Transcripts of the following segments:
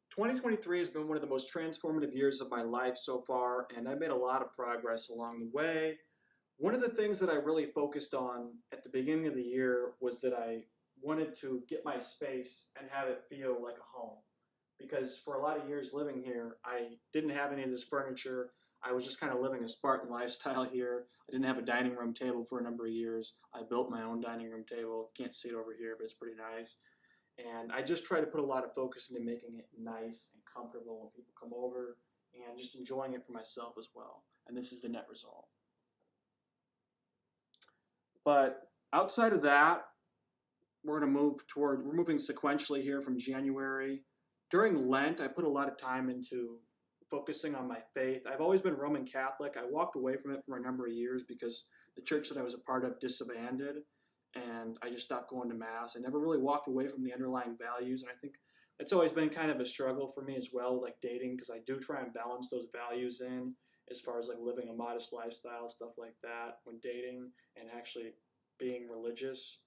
2023 has been one of the most transformative years of my life so far, and I made a lot of progress along the way. One of the things that I really focused on at the beginning of the year was that I wanted to get my space and have it feel like a home. Because for a lot of years living here, I didn't have any of this furniture. I was just kind of living a Spartan lifestyle here. I didn't have a dining room table for a number of years. I built my own dining room table. Can't see it over here, but it's pretty nice. And I just try to put a lot of focus into making it nice and comfortable when people come over and just enjoying it for myself as well. And this is the net result. But outside of that, we're moving sequentially here from January. During Lent, I put a lot of time into focusing on my faith. I've always been Roman Catholic. I walked away from it for a number of years because the church that I was a part of disbanded, and I just stopped going to Mass. I never really walked away from the underlying values, and I think it's always been kind of a struggle for me as well, like dating, because I do try and balance those values in as far as like living a modest lifestyle, stuff like that, when dating and actually being religious.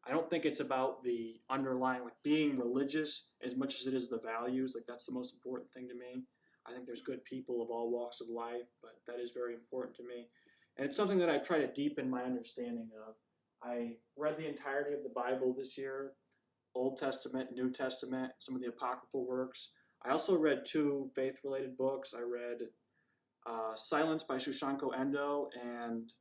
I don't think it's about the underlying, like being religious as much as it is the values. Like that's the most important thing to me. I think there's good people of all walks of life, but that is very important to me. And it's something that I try to deepen my understanding of. I read the entirety of the Bible this year, Old Testament, New Testament, some of the apocryphal works. I also read two faith-related books. I read Silence by Shushanko Endo and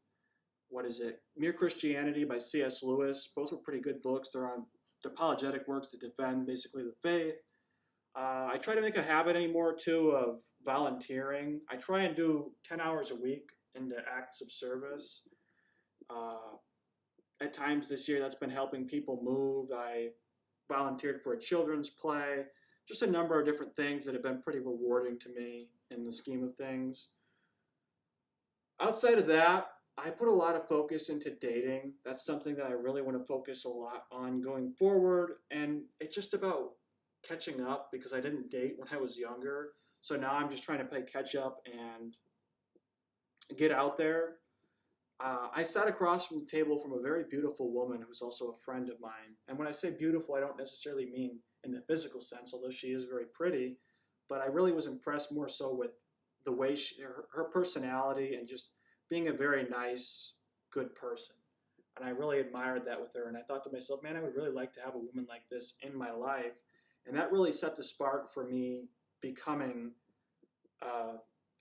Mere Christianity by C.S. Lewis. Both were pretty good books. They're on apologetic works that defend basically the faith. I try to make a habit anymore too of volunteering. I try and do 10 hours a week into acts of service. At times this year that's been helping people move. I volunteered for a children's play. Just a number of different things that have been pretty rewarding to me in the scheme of things. Outside of that, I put a lot of focus into dating. That's something that I really want to focus a lot on going forward. And it's just about catching up because I didn't date when I was younger. So now I'm just trying to play catch up and get out there. I sat across from the table from a very beautiful woman who's also a friend of mine. And when I say beautiful, I don't necessarily mean in the physical sense, although she is very pretty. But I really was impressed more so with the way her personality and just being a very nice, good person. And I really admired that with her. And I thought to myself, man, I would really like to have a woman like this in my life. And that really set the spark for me becoming,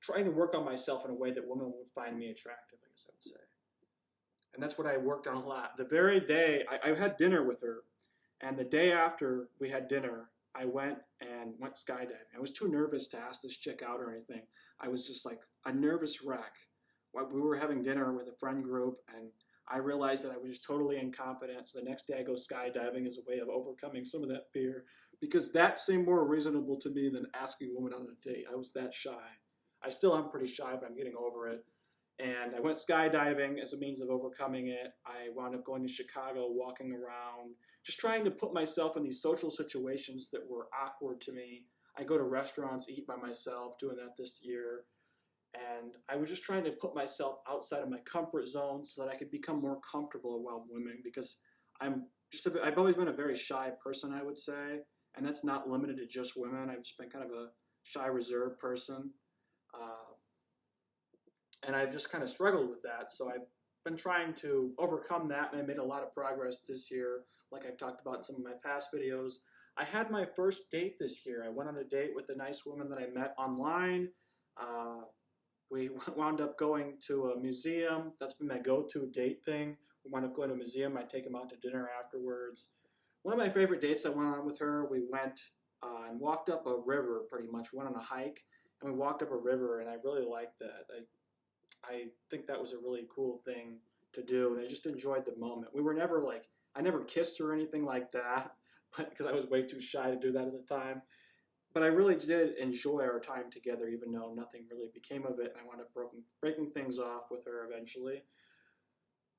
trying to work on myself in a way that women would find me attractive, I guess I would say. And that's what I worked on a lot. The very day, I had dinner with her. And the day after we had dinner, I went skydiving. I was too nervous to ask this chick out or anything. I was just like a nervous wreck. We were having dinner with a friend group, and I realized that I was just totally incompetent. So the next day I go skydiving as a way of overcoming some of that fear, because that seemed more reasonable to me than asking a woman on a date. I was that shy. I still am pretty shy, but I'm getting over it. And I went skydiving as a means of overcoming it. I wound up going to Chicago, walking around, just trying to put myself in these social situations that were awkward to me. I go to restaurants, eat by myself, doing that this year. And I was just trying to put myself outside of my comfort zone so that I could become more comfortable around women, because I've always been a very shy person, I would say. And that's not limited to just women. I've just been kind of a shy, reserved person. And I've just kind of struggled with that. So I've been trying to overcome that, and I made a lot of progress this year, like I've talked about in some of my past videos. I had my first date this year. I went on a date with a nice woman that I met online. We wound up going to a museum. That's been my go-to date thing. We wound up going to a museum. I take them out to dinner afterwards. One of my favorite dates I went on with her, we went and walked up a river pretty much. We went on a hike, and we walked up a river, and I really liked that. I think that was a really cool thing to do, and I just enjoyed the moment. We were never like, I never kissed her or anything like that, but because I was way too shy to do that at the time. But I really did enjoy our time together, even though nothing really became of it. I wound up breaking things off with her eventually.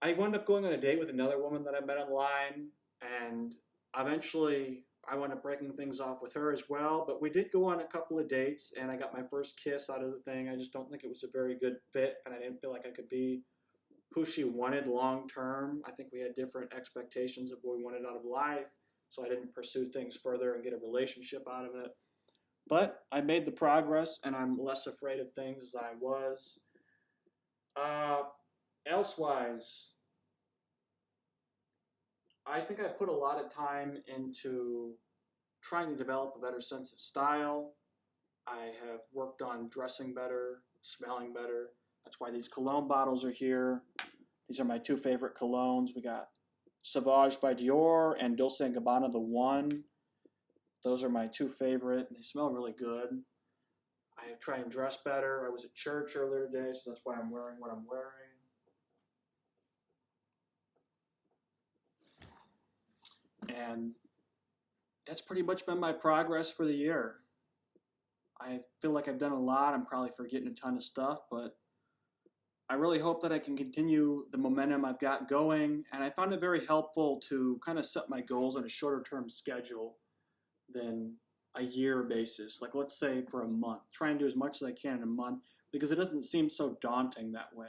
I wound up going on a date with another woman that I met online, and eventually I wound up breaking things off with her as well. But we did go on a couple of dates, and I got my first kiss out of the thing. I just don't think it was a very good fit, and I didn't feel like I could be who she wanted long term. I think we had different expectations of what we wanted out of life, so I didn't pursue things further and get a relationship out of it. But I made the progress, and I'm less afraid of things as I was. Uh, Elsewise, I think I put a lot of time into trying to develop a better sense of style. I have worked on dressing better, smelling better. That's why these cologne bottles are here. These are my two favorite colognes. We got Sauvage by Dior and Dolce & Gabbana The One. Those are my two favorite. They smell really good. I try and dress better. I was at church earlier today, so that's why I'm wearing what I'm wearing. And that's pretty much been my progress for the year. I feel like I've done a lot. I'm probably forgetting a ton of stuff, but I really hope that I can continue the momentum I've got going. And I found it very helpful to kind of set my goals on a shorter term schedule than a year basis. Like, let's say for a month, try and do as much as I can in a month because it doesn't seem so daunting that way.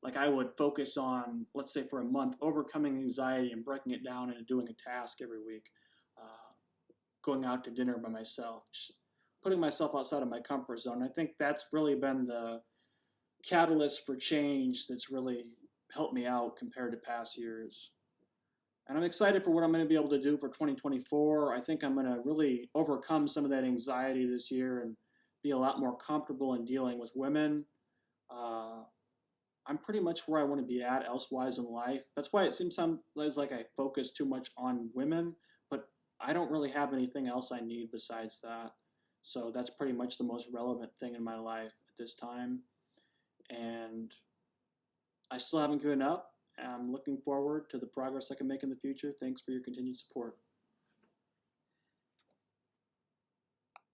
Like, I would focus on, let's say for a month, overcoming anxiety and breaking it down into doing a task every week, going out to dinner by myself, just putting myself outside of my comfort zone. I think that's really been the catalyst for change that's really helped me out compared to past years. And I'm excited for what I'm going to be able to do for 2024. I think I'm going to really overcome some of that anxiety this year and be a lot more comfortable in dealing with women. Uh, I'm pretty much where I want to be at elsewise in life. That's why it seems sometimes like I focus too much on women, but I don't really have anything else I need besides that. So that's pretty much the most relevant thing in my life at this time. And I still haven't given up. I'm looking forward to the progress I can make in the future. Thanks for your continued support.